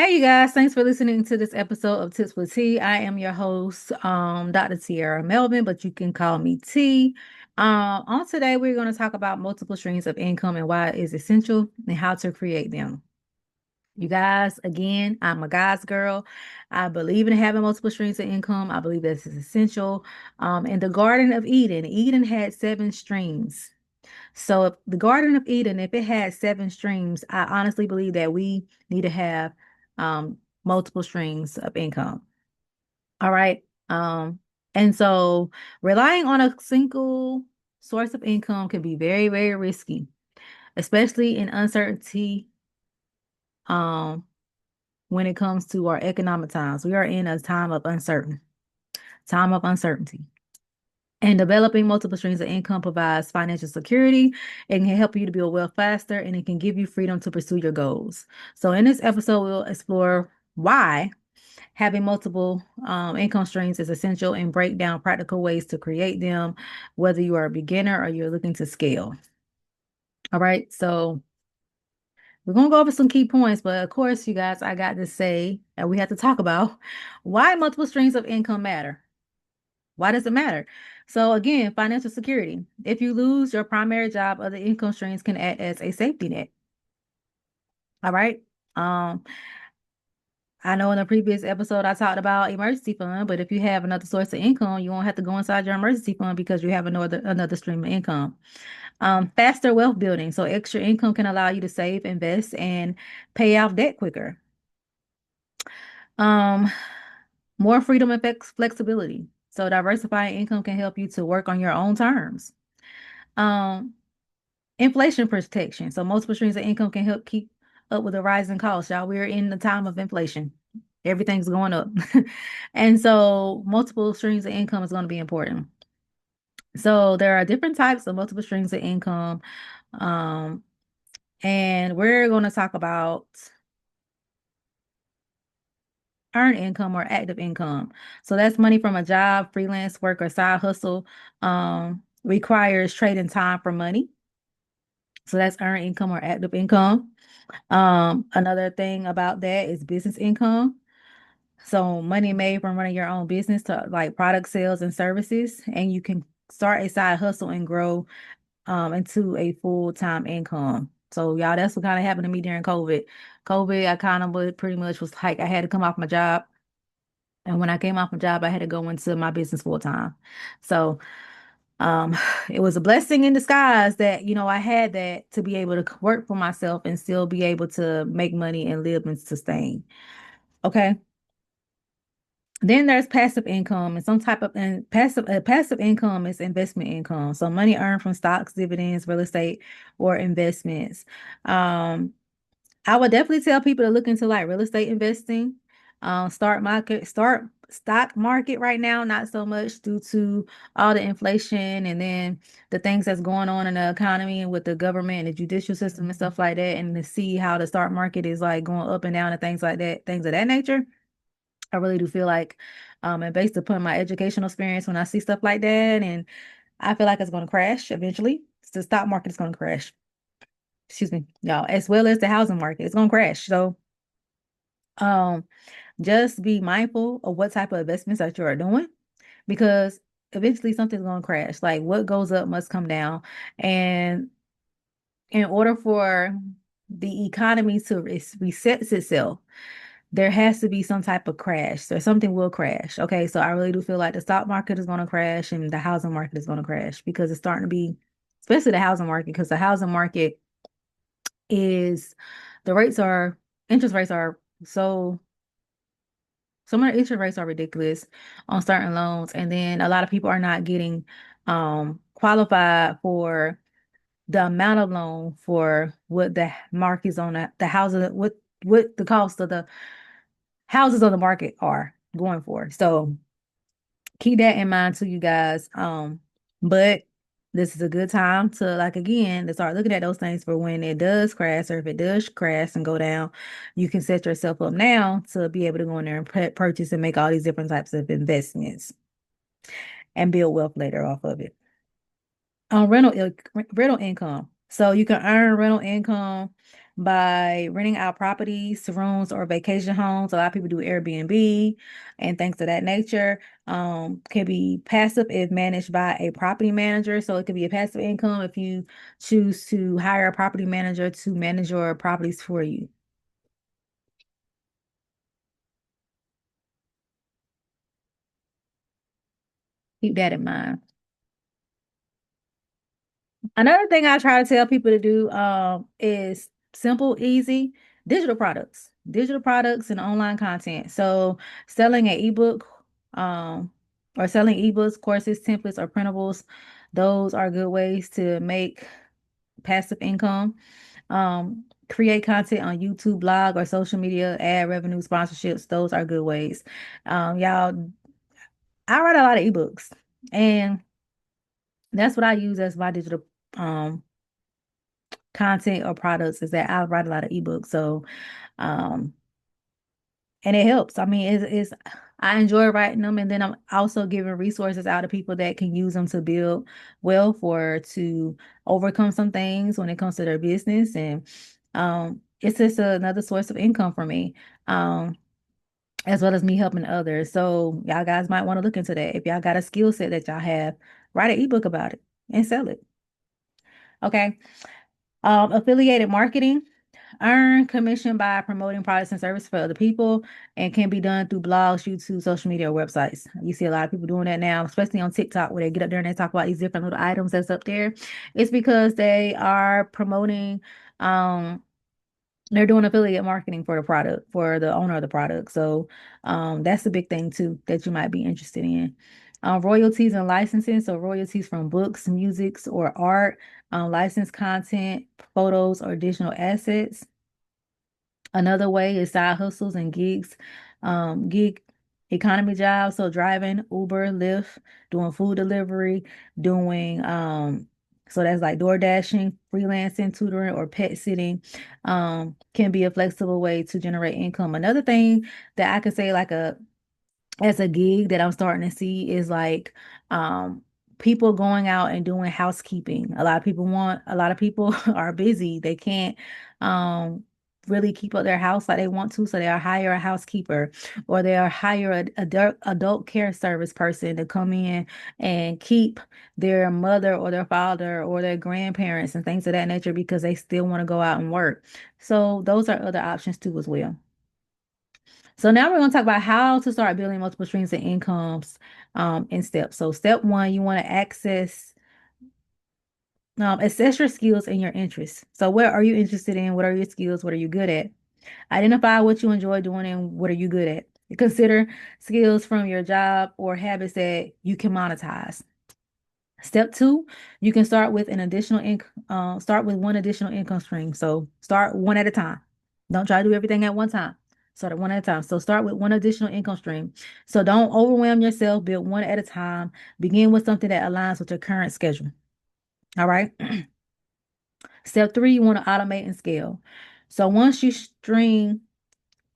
Hey, you guys, thanks for listening to this episode of Tips with T. I am your host, Dr. Tiara Melvin, but you can call me T. On today, we're going to talk about multiple streams of income and why it is essential and how to create them. You guys, again, I'm a guy's girl. I believe in having multiple streams of income. I believe this is essential. In the Garden of Eden, Eden had seven streams. So if the Garden of Eden, if it had seven streams, I honestly believe that we need to have multiple streams of income. All right. And so relying on a single source of income can be very, very risky, especially in uncertainty um when it comes to our economic times. We are in a time of uncertainty. And developing multiple streams of income provides financial security. It can help you to build wealth faster and it can give you freedom to pursue your goals. So, in this episode, we'll explore why having multiple income streams is essential and break down practical ways to create them, whether you are a beginner or you're looking to scale. All right. So, we're going to go over some key points, but of course, you guys, I got to say that we have to talk about why multiple streams of income matter. Why does it matter? So again, financial security. If you lose your primary job, other income streams can act as a safety net. All right. Um, I know in the previous episode I talked about emergency fund, but if you have another source of income, you won't have to go inside your emergency fund because you have another stream of income. Faster wealth building. So extra income can allow you to save, invest, and pay off debt quicker. Um, More freedom and flexibility. So diversifying income can help you to work on your own terms. Um, Inflation protection. So multiple streams of income can help keep up with the rising costs, y'all. We're in the time of inflation. Everything's going up. And so multiple streams of income is going to be important. So there are different types of multiple streams of income. Um, and we're going to talk about earned income or active income. So that's money from a job, freelance work, or side hustle. Requires trading time for money. So that's earned income or active income. Another thing about that is business income. So money made from running your own business to like product sales and services, and you can start a side hustle and grow into a full-time income. So y'all, that's what kind of happened to me during COVID. COVID, I kind of pretty much was like I had to come off my job. And when I came off my job, I had to go into my business full time. So um it was a blessing in disguise that, I had that to be able to work for myself and still be able to make money and live and sustain. Okay. Then there's passive income and some type of and passive income is investment income. So money earned from stocks, dividends, real estate, or investments. Um, I would definitely tell people to look into like real estate investing, start stock market right now, not so much due to all the inflation and then the things that's going on in the economy and with the government and the judicial system and stuff like that, and to see how the stock market is like going up and down and things like that, things of that nature. I really do feel like, and based upon my educational experience, when I see stuff like that, and I feel like it's going to crash eventually. The stock market is going to crash. Excuse me, y'all, as well as the housing market. It's going to crash. So, um, just be mindful of what type of investments that you are doing because eventually something's going to crash. Like what goes up must come down. And in order for the economy to reset itself, there has to be some type of crash. So something will crash. Okay. So I really do feel like the stock market is going to crash and the housing market is going to crash because it's starting to be, especially the housing market, because the housing market is the rates are interest rates are so some of the interest rates are ridiculous on certain loans. And then a lot of people are not getting qualified for the amount of loan for what the markets on the houses, what the cost of the houses on the market are going for. So keep that in mind too, you guys. But this is a good time to like again to start looking at those things for when it does crash, or if it does crash and go down, you can set yourself up now to be able to go in there and purchase and make all these different types of investments and build wealth later off of it. Rental income. So you can earn rental income by renting out properties, rooms, or vacation homes. A lot of people do Airbnb and things of that nature. Can be passive if managed by a property manager. So it could be a passive income if you choose to hire a property manager to manage your properties for you. Keep that in mind. Another thing I try to tell people to do is simple, easy digital products and online content. So selling an ebook um, or selling ebooks, courses, templates, or printables, those are good ways to make passive income. Create content on YouTube, blog, or social media, ad revenue, sponsorships. Those are good ways. Y'all, I write a lot of ebooks, and that's what I use as my digital um content or products is that I write a lot of ebooks. So, um, and it helps. I mean, I enjoy writing them, and then I'm also giving resources out to people that can use them to build wealth or to overcome some things when it comes to their business. And it's just another source of income for me. As well as me helping others. So y'all guys might want to look into that. If y'all got a skill set that y'all have, write an ebook about it and sell it. Okay. Affiliated marketing. Earn commission by promoting products and services for other people and can be done through blogs, YouTube, social media, or websites. You see a lot of people doing that now, especially on TikTok, where they get up there and they talk about these different little items that's up there. It's because they are promoting, um, they're doing affiliate marketing for the product, for the owner of the product. So that's a big thing too that you might be interested in. Royalties and licensing. So royalties from books, musics, or art, licensed content, photos, or digital assets. Another way is side hustles and gigs, gig economy jobs. So driving, Uber, Lyft, doing food delivery, doing so that's like door dashing, freelancing, tutoring, or pet sitting, can be a flexible way to generate income. Another thing that I could say like a as a gig that I'm starting to see is like um people going out and doing housekeeping. A lot of people are busy. They can't um really keep up their house like they want to, so they'll hire a housekeeper or they'll hire a adult care service person to come in and keep their mother or their father or their grandparents and things of that nature because they still want to go out and work. So those are other options too as well. So now we're going to talk about how to start building multiple streams of incomes in steps. So step one, you want to assess your skills and your interests. So what are you interested in? What are your skills? What are you good at? Identify what you enjoy doing and what are you good at. Consider skills from your job or habits that you can monetize. Step two, you can start with one additional income stream. So start one at a time. Don't try to do everything at one time. Start at one at a time. So start with one additional income stream. So don't overwhelm yourself. Build one at a time. Begin with something that aligns with your current schedule. All right. Step three, you want to automate and scale. So once your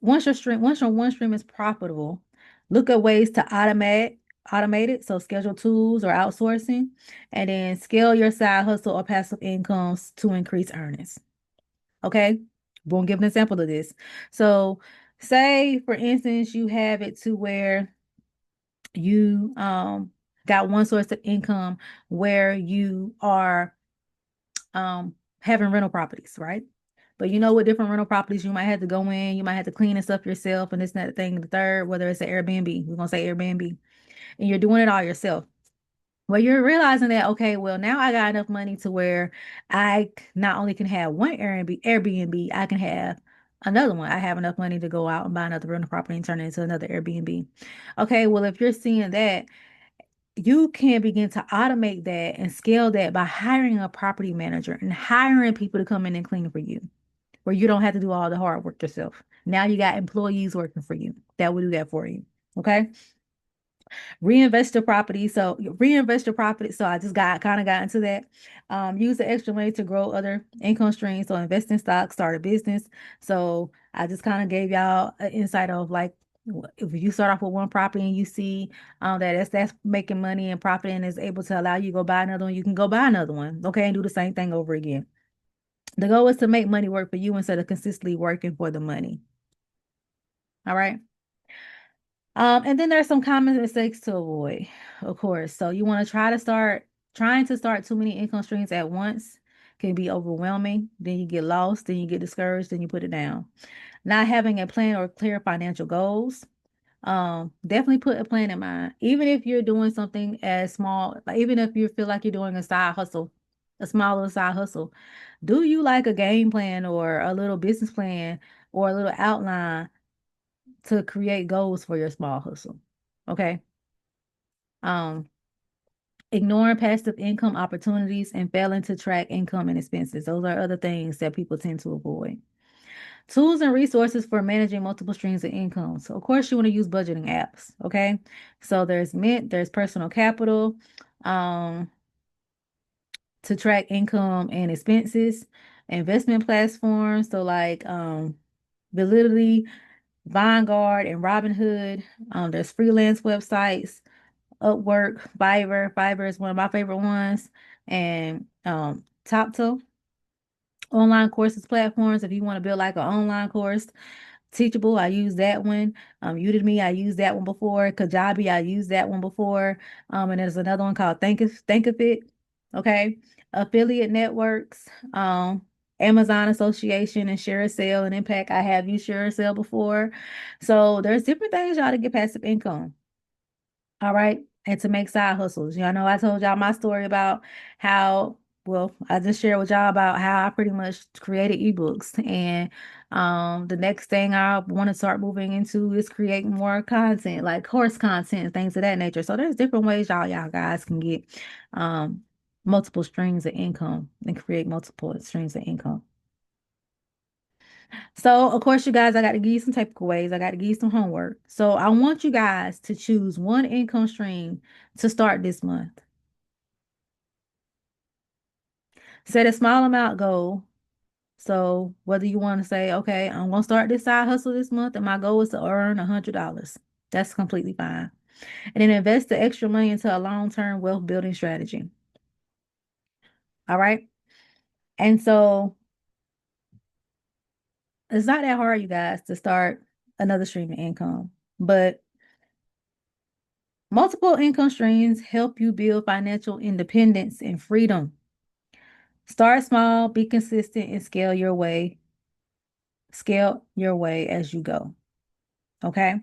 one stream is profitable, look at ways to automate it. So schedule tools or outsourcing, and then scale your side hustle or passive incomes to increase earnings. Okay. We'll give an example of this. So say for instance, you have it to where you got one source of income where you are having rental properties, right? But you know, with different rental properties, you might have to go in, you might have to clean and stuff yourself, and this and that thing, the third, whether it's an Airbnb, we're gonna say Airbnb, and you're doing it all yourself. Well, you're realizing that, okay, well, now I got enough money to where not only can have one Airbnb, I can have another one. I have enough money to go out and buy another rental property and turn it into another Airbnb. Okay, well, if you're seeing that, you can begin to automate that and scale that by hiring a property manager and hiring people to come in and clean for you, where you don't have to do all the hard work yourself. Now you got employees working for you that will do that for you. Okay. Reinvest your property. So reinvest your property. So I just got into that. Use the extra money to grow other income streams. So invest in stocks, start a business. So I just kind of gave y'all an insight of like if you start off with one property and you see that that's making money and profit and is able to allow you to go buy another one, you can go buy another one. Okay, and do the same thing over again. The goal is to make money work for you instead of consistently working for the money. All right. And then there's some common mistakes to avoid, of course. So you want to trying to start too many income streams at once can be overwhelming. Then you get lost, then you get discouraged, then you put it down. Not having a plan or clear financial goals. Definitely put a plan in mind. Even if you're doing something as small, like even if you feel like you're doing a side hustle, a small little side hustle, do you like a game plan or a little business plan or a little outline to create goals for your small hustle? Okay. Um, Ignoring passive income opportunities and failing to track income and expenses. Those are other things that people tend to avoid. Tools and resources for managing multiple streams of income. So, of course, you want to use budgeting apps. Okay. So, there's Mint, there's Personal Capital um, to track income and expenses, investment platforms. So, like Validity, Vanguard, and Robinhood. There's freelance websites, Upwork, Fiverr. Fiverr is one of my favorite ones. And TopTo, online courses platforms. If you want to build like an online course, Teachable, I use that one. Udemy, I used that one before. Kajabi, I used that one before. And there's another one called Thinkific. Okay. Affiliate networks, Amazon Association and ShareASale and Impact. I have used ShareASale before. So there's different things y'all to get passive income. All right. And to make side hustles. Y'all know I told y'all my story about how, well, I just shared with y'all about how I pretty much created ebooks. And the next thing I want to start moving into is creating more content, like course content and things of that nature. So there's different ways y'all guys can get um multiple streams of income and create multiple streams of income. So, of course, you guys, I got to give you some takeaways. I got to give you some homework. So, I want you guys to choose one income stream to start this month. Set a small amount goal. So, whether you want to say, okay, I'm going to start this side hustle this month and my goal is to earn $100. That's completely fine. And then invest the extra money into a long-term wealth building strategy. All right. And so, it's not that hard, you guys, to start another stream of income. But multiple income streams help you build financial independence and freedom. Start small, be consistent, and scale your way as you go. Okay.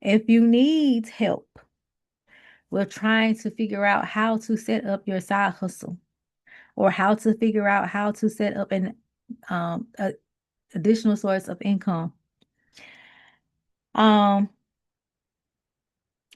If you need help with trying to figure out how to set up your side hustle or how to figure out how to set up an a additional source of income, um,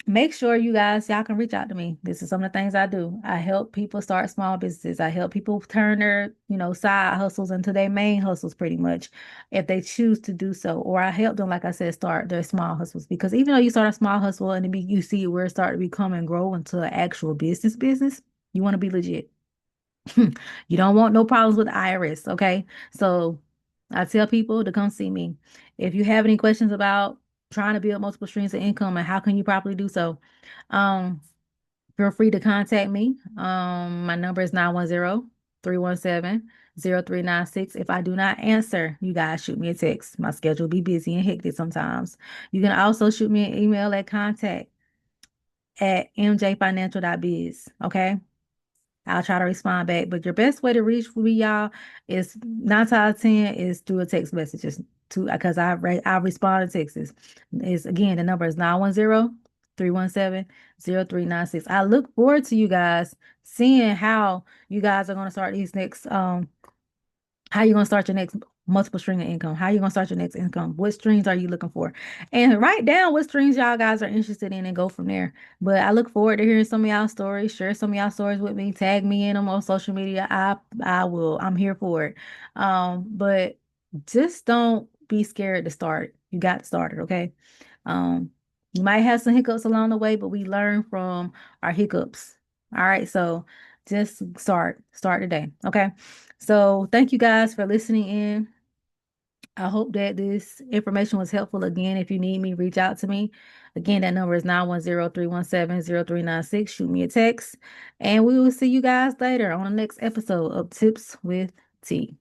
make sure y'all can reach out to me. This is some of the things I do. I help people start small businesses. I help people turn their, side hustles into their main hustles pretty much if they choose to do so. Or I help them, like I said, start their small hustles. Because even though you start a small hustle and you see where it start to become and grow into an actual business, you want to be legit. You don't want no problems with the IRS, okay? So I tell people to come see me. If you have any questions about trying to build multiple streams of income and how can you properly do so, um, feel free to contact me. My number is 910-317-0396. If I do not answer, you guys shoot me a text. My schedule be busy and hectic sometimes. You can also shoot me an email at contact@mjfinancial.biz, okay? I'll try to respond back. But your best way to reach me, y'all, is 9 out of 10 is through a text messages to because I respond to texts. Is again the number is 910-317-0396. I look forward to you guys seeing how you guys are gonna start these next how you gonna start your next multiple string of income? How you gonna start your next income? What streams are you looking for? And write down what streams y'all guys are interested in and go from there. But I look forward to hearing some of y'all stories. Share some of y'all stories with me. Tag me in them on social media. I will. I'm here for it. But just don't be scared to start. You got started, okay? Um, you might have some hiccups along the way, but we learn from our hiccups. All right, so just start today, okay? So thank you guys for listening in. I hope that this information was helpful. Again, if you need me, reach out to me. Again, that number is 910-317-0396. Shoot me a text, and we will see you guys later on the next episode of Tips with T.